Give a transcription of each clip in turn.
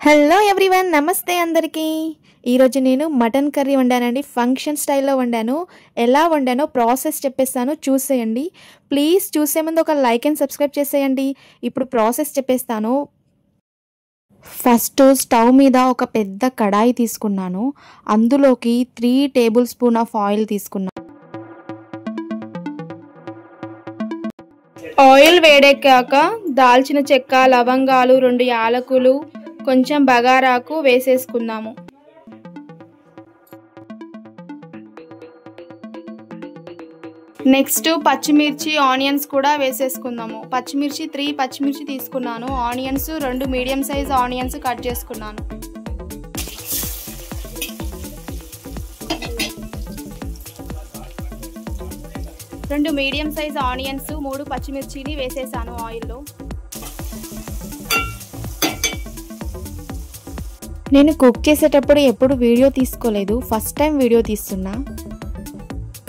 Hello everyone, నమస్తే అందరికీ. ఈరోజు నేను మటన్ కర్రీ వండానండి. ఫంక్షన్ స్టైల్లో వండాను. ఎలా వండానో ప్రాసెస్ చెప్పేస్తాను, చూసేయండి. ప్లీజ్ చూసే ముందు ఒక లైక్ అండ్ సబ్స్క్రైబ్ చేసేయండి. ఇప్పుడు ప్రాసెస్ చెప్పేస్తాను. ఫస్ట్ స్టవ్ మీద ఒక పెద్ద కడాయి తీసుకున్నాను. అందులోకి 3 టేబుల్ స్పూన్ ఆఫ్ ఆయిల్ తీసుకున్నాను. ఆయిల్ వేడెక్కాక దాల్చిన చెక్క, లవంగాలు, 2 యాలకులు, కొంచెం బగారాకు వేసేసుకుందాము. నెక్స్ట్ పచ్చిమిర్చి, ఆనియన్స్ కూడా వేసేసుకుందాము. పచ్చిమిర్చి 3 పచ్చిమిర్చి తీసుకున్నాను. Onions 2 medium size onions cut చేసుకున్నాను. రెండు మీడియం సైజ్ ఆనియన్స్, 3 పచ్చిమిర్చిని వేసేసాను ఆయిల్లో. నేను కుక్ చేసేటప్పుడు ఎప్పుడు వీడియో తీసుకోలేదు, ఫస్ట్ టైం వీడియో తీస్తున్నా.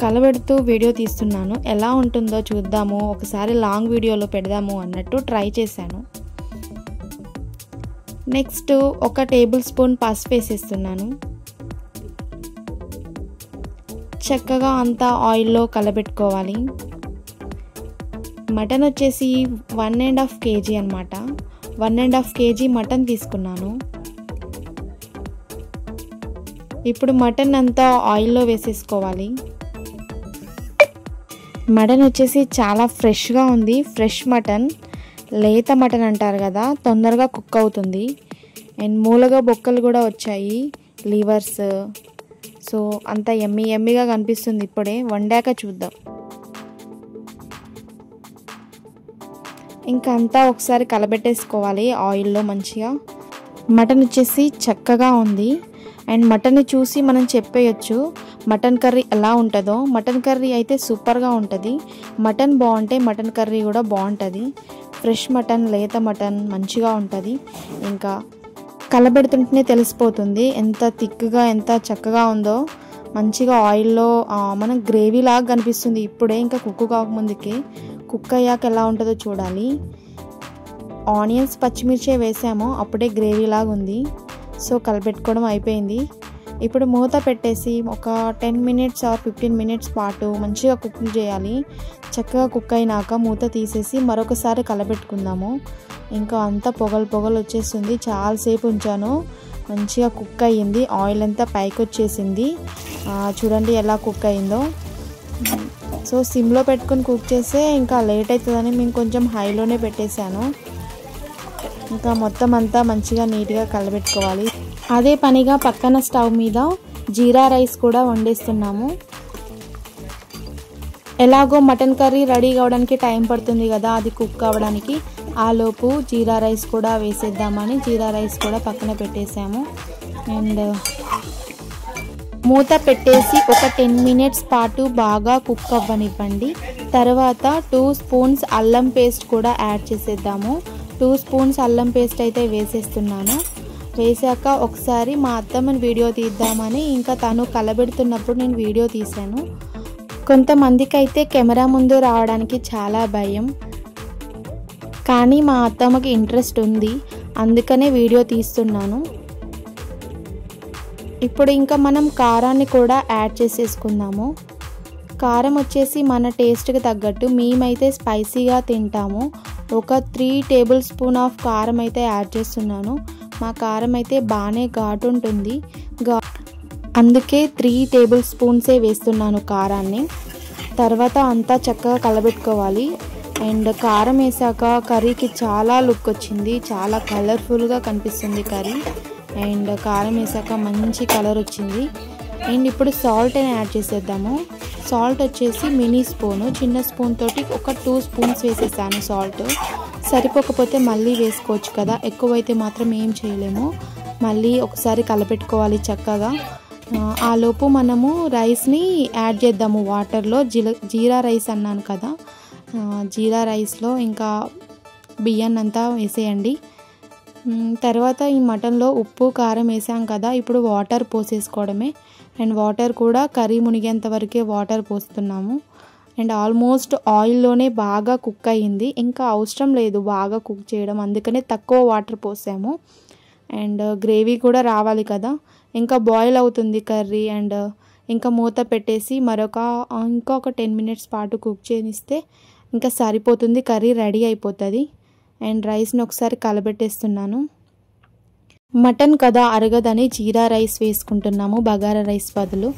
కలబెడుతూ వీడియో తీస్తున్నాను. ఎలా ఉంటుందో చూద్దాము, ఒకసారి లాంగ్ వీడియోలో పెడదాము అన్నట్టు ట్రై చేశాను. నెక్స్ట్ 1 టేబుల్ స్పూన్ పసుపు వేసేస్తున్నాను. చక్కగా అంతా ఆయిల్లో కలబెట్టుకోవాలి. మటన్ వచ్చేసి 1.5 kg అనమాట. 1.5 kg మటన్ తీసుకున్నాను. ఇప్పుడు మటన్ అంతా ఆయిల్లో వేసేసుకోవాలి. మటన్ వచ్చేసి చాలా ఫ్రెష్గా ఉంది. ఫ్రెష్ మటన్, లేత మటన్ అంటారు కదా, తొందరగా కుక్ అవుతుంది. అండ్ మూలగా బొక్కలు కూడా వచ్చాయి, లివర్స్. సో అంత ఎమ్మిగా కనిపిస్తుంది. ఇప్పుడే వండాక చూద్దాం. ఇంకా అంతా ఒకసారి కలబెట్టేసుకోవాలి ఆయిల్లో మంచిగా. మటన్ వచ్చేసి చక్కగా ఉంది. అండ్ మటన్ని చూసి మనం చెప్పేయచ్చు మటన్ కర్రీ ఎలా ఉంటుందో. మటన్ కర్రీ అయితే సూపర్గా ఉంటుంది. మటన్ బాగుంటే మటన్ కర్రీ కూడా బాగుంటుంది. ఫ్రెష్ మటన్, లేత మటన్ మంచిగా ఉంటుంది. ఇంకా కలబెడుతుంటేనే తెలిసిపోతుంది ఎంత థిక్గా, ఎంత చక్కగా ఉందో. మంచిగా ఆయిల్లో మన గ్రేవీ లాగా కనిపిస్తుంది ఇప్పుడే, ఇంకా కుక్ కాకముందుకే. కుక్ అయ్యాక ఎలా ఉంటుందో చూడాలి. ఆనియన్స్, పచ్చిమిర్చి వేసాము, అప్పుడే గ్రేవీ లాగా ఉంది. సో కలపెట్టుకోవడం అయిపోయింది. ఇప్పుడు మూత పెట్టేసి ఒక 10 minutes or 15 minutes పాటు మంచిగా కుక్ చేయాలి. చక్కగా కుక్ అయినాక మూత తీసేసి మరొకసారి కలపెట్టుకుందాము. ఇంకా అంతా పొగలు వచ్చేస్తుంది. చాలాసేపు ఉంచాను, మంచిగా కుక్ అయ్యింది. ఆయిల్ అంతా పైకి వచ్చేసింది. చూడండి ఎలా కుక్ అయిందో. సో సిమ్లో పెట్టుకుని కుక్ చేస్తే ఇంకా లేట్ అవుతుందని మేము కొంచెం హైలోనే పెట్టేశాను. ఇంకా మొత్తం అంతా మంచిగా నీట్గా కలబెట్టుకోవాలి. అదే పనిగా పక్కన స్టవ్ మీద జీరా రైస్ కూడా వండేస్తున్నాము. ఎలాగో మటన్ కర్రీ రెడీ కావడానికి టైం పడుతుంది కదా, అది కుక్ అవ్వడానికి. ఆలోపు జీరా రైస్ కూడా వేసేద్దామని జీరా రైస్ కూడా పక్కన పెట్టేసాము. అండ్ మూత పెట్టేసి ఒక 10 minutes పాటు బాగా కుక్ అవ్వనివ్వండి. తర్వాత 2 స్పూన్స్ అల్లం పేస్ట్ కూడా యాడ్ చేసేద్దాము. 2 స్పూన్స్ అల్లం పేస్ట్ అయితే వేసేస్తున్నాను. వేసాక ఒకసారి మా అత్తమ్మని వీడియో తీద్దామని, ఇంకా తను కలబెడుతున్నప్పుడు నేను వీడియో తీశాను. కొంతమందికి అయితే కెమెరా ముందు రావడానికి చాలా భయం, కానీ మా అత్తమ్మకి ఇంట్రెస్ట్ ఉంది, అందుకనే వీడియో తీస్తున్నాను. ఇప్పుడు ఇంకా మనం కారాన్ని కూడా యాడ్ చేసేసుకుందాము. కారం వచ్చేసి మన టేస్ట్కి తగ్గట్టు, మేమైతే స్పైసీగా తింటాము. ఒక 3 టేబుల్ స్పూన్ ఆఫ్ కారం అయితే యాడ్ చేస్తున్నాను. మా కారం అయితే బాగానే ఘాటు ఉంటుంది, అందుకే 3 టేబుల్ స్పూన్సే వేస్తున్నాను కారాన్ని. తర్వాత అంతా చక్కగా కలబెట్టుకోవాలి. అండ్ కారం వేసాక కర్రీకి చాలా లుక్ వచ్చింది, చాలా కలర్ఫుల్గా కనిపిస్తుంది కర్రీ. అండ్ కారం వేసాక మంచి కలర్ వచ్చింది. అండ్ ఇప్పుడు సాల్ట్ అని యాడ్ చేసేద్దాము. సాల్ట్ వచ్చేసి మినీ స్పూను, చిన్న స్పూన్ తోటి ఒక 2 స్పూన్స్ వేసేసాను. సాల్ట్ సరిపోకపోతే మళ్ళీ వేసుకోవచ్చు కదా, ఎక్కువైతే మాత్రం ఏం చేయలేము. మళ్ళీ ఒకసారి కలపెట్టుకోవాలి చక్కగా. ఆలోపు మనము రైస్ని యాడ్ చేద్దాము వాటర్లో. జీరా రైస్ అన్నాను కదా, జీరా రైస్లో ఇంకా బియ్యాన్ని అంతా వేసేయండి. తర్వాత ఈ మటన్లో ఉప్పు, కారం వేసాం కదా, ఇప్పుడు వాటర్ పోసేసుకోవడమే. అండ్ వాటర్ కూడా కర్రీ మునిగేంత వరకే వాటర్ పోస్తున్నాము. అండ్ ఆల్మోస్ట్ ఆయిల్లోనే బాగా కుక్ అయ్యింది, ఇంకా అవసరం లేదు బాగా కుక్ చేయడం, అందుకనే తక్కువ వాటర్ పోసాము. అండ్ గ్రేవీ కూడా రావాలి కదా. ఇంకా బాయిల్ అవుతుంది కర్రీ. అండ్ ఇంకా మూత పెట్టేసి ఇంకొక 10 మినిట్స్ పాటు కుక్ చేయనిస్తే ఇంకా సరిపోతుంది, కర్రీ రెడీ అయిపోతుంది. అండ్ రైస్ని ఒకసారి కలబెట్టేస్తున్నాను. మటన్ కదా అరగదని జీరా రైస్ వేసుకుంటున్నాము బగారా రైస్ బదులు.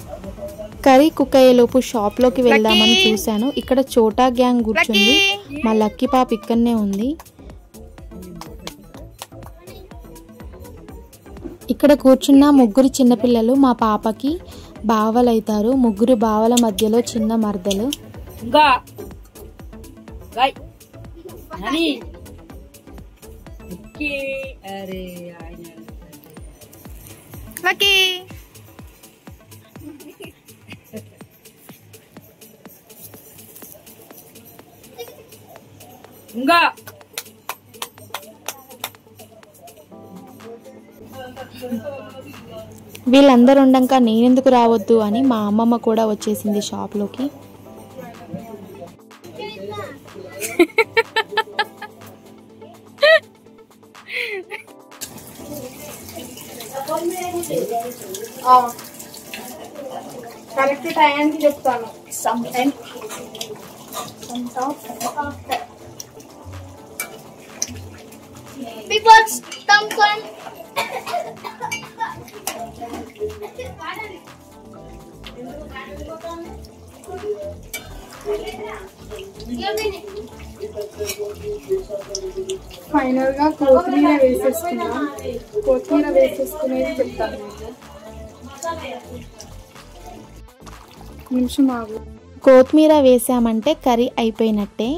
కర్రీ కుక్ అయ్యేలోపు షాప్లోకి వెళ్దామని చూశాను. ఇక్కడ చోటా గ్యాంగ్ కూర్చుంది. మా లక్కీ పాప ఇక్కడనే ఉంది. ఇక్కడ కూర్చున్న ముగ్గురు చిన్నపిల్లలు మా పాపకి బావలు అవుతారు. ముగ్గురు బావల మధ్యలో చిన్న మర్దలు. వీళ్ళందరూ ఉండక నేనెందుకు రావద్దు అని మా అమ్మమ్మ కూడా వచ్చేసింది షాప్లోకి. కరెక్ట్ టైంకి చెప్తాను. ఫైనల్ గా కొత్తిమీర వేసేసుకున్నాం. కొత్తిమీర వేసేసుకునేది చెప్తాను. నిమిషం ఆగు. కొత్తిమీర వేసామంటే కర్రీ అయిపోయినట్టే.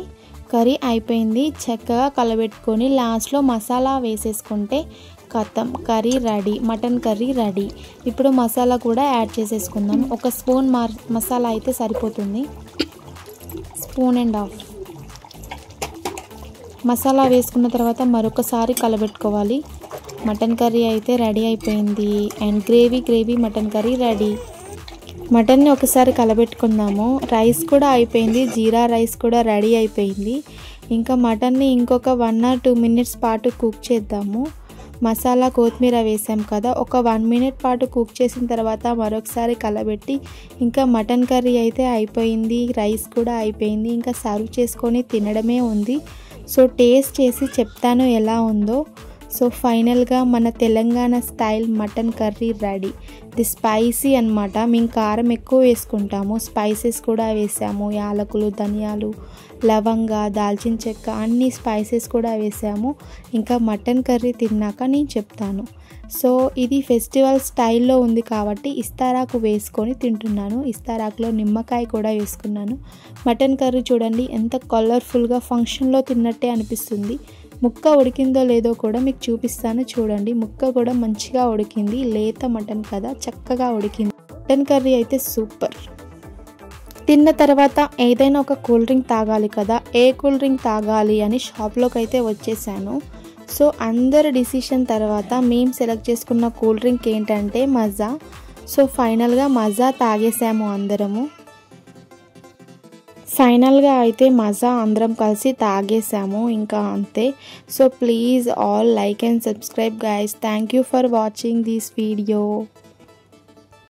కర్రీ అయిపోయింది. చక్కగా కలబెట్టుకొని లాస్ట్లో మసాలా వేసేసుకుంటే ఖతం, curry ready. Mutton curry ready. ఇప్పుడు మసాలా కూడా యాడ్ చేసేసుకుందాం. ఒక స్పూన్ మసాలా అయితే సరిపోతుంది. స్పూన్ అండ్ హాఫ్ మసాలా వేసుకున్న తర్వాత మరొకసారి కలబెట్టుకోవాలి. మటన్ కర్రీ అయితే రెడీ అయిపోయింది. And gravy mutton curry ready. మటన్ని ఒకసారి కలబెట్టుకుందాము. రైస్ కూడా అయిపోయింది. జీరా రైస్ కూడా రెడీ అయిపోయింది. ఇంకా మటన్ని ఇంకొక 1 or 2 మినిట్స్ పాటు కుక్ చేద్దాము. మసాలా కొత్తిమీర వేసాం కదా, ఒక 1 మినిట్ పాటు కుక్ చేసిన తర్వాత మరొకసారి కలబెట్టి ఇంకా మటన్ కర్రీ అయితే అయిపోయింది. రైస్ కూడా అయిపోయింది. ఇంకా సర్వ్ చేసుకొని తినడమే ఉంది. సో టేస్ట్ చేసి చెప్తాను ఎలా ఉందో. సో ఫైనల్గా మన Telangana style mutton curry ready. ఇది స్పైసీ అన్నమాట. మేము కారం ఎక్కువ వేసుకుంటాము. స్పైసెస్ కూడా వేసాము. యాలకులు, ధనియాలు, లవంగ, దాల్చిన చెక్క అన్ని స్పైసెస్ కూడా వేసాము. ఇంకా మటన్ కర్రీ తిన్నాక నేను చెప్తాను. సో ఇది ఫెస్టివల్ స్టైల్లో ఉంది కాబట్టి ఇస్తారాకు వేసుకొని తింటున్నాను. ఇస్తారాకులో నిమ్మకాయ కూడా వేసుకున్నాను. మటన్ కర్రీ చూడండి ఎంత కలర్ఫుల్గా ఫంక్షన్లో తిన్నట్టే అనిపిస్తుంది. ముక్క ఉడికిందో లేదో కూడా మీకు చూపిస్తాను చూడండి. ముక్క కూడా మంచిగా ఉడికింది. లేత మటన్ కదా, చక్కగా ఉడికింది. మటన్ కర్రీ అయితే సూపర్. తిన్న తర్వాత ఏదైనా ఒక కూల్ డ్రింక్ తాగాలి కదా, ఏ కూల్ డ్రింక్ తాగాలి అని షాప్లోకి అయితే వచ్చేసాను. సో అందరి డిసిషన్ తర్వాత మేము సెలెక్ట్ చేసుకున్న కూల్ డ్రింక్ ఏంటంటే మజా. సో ఫైనల్గా మజా తాగేసాము అందరము. ఫైనల్గా అయితే మజా అందరం కలిసి తాగేసాము. ఇంకా అంతే. So please all like and subscribe guys. Thank you for watching this video.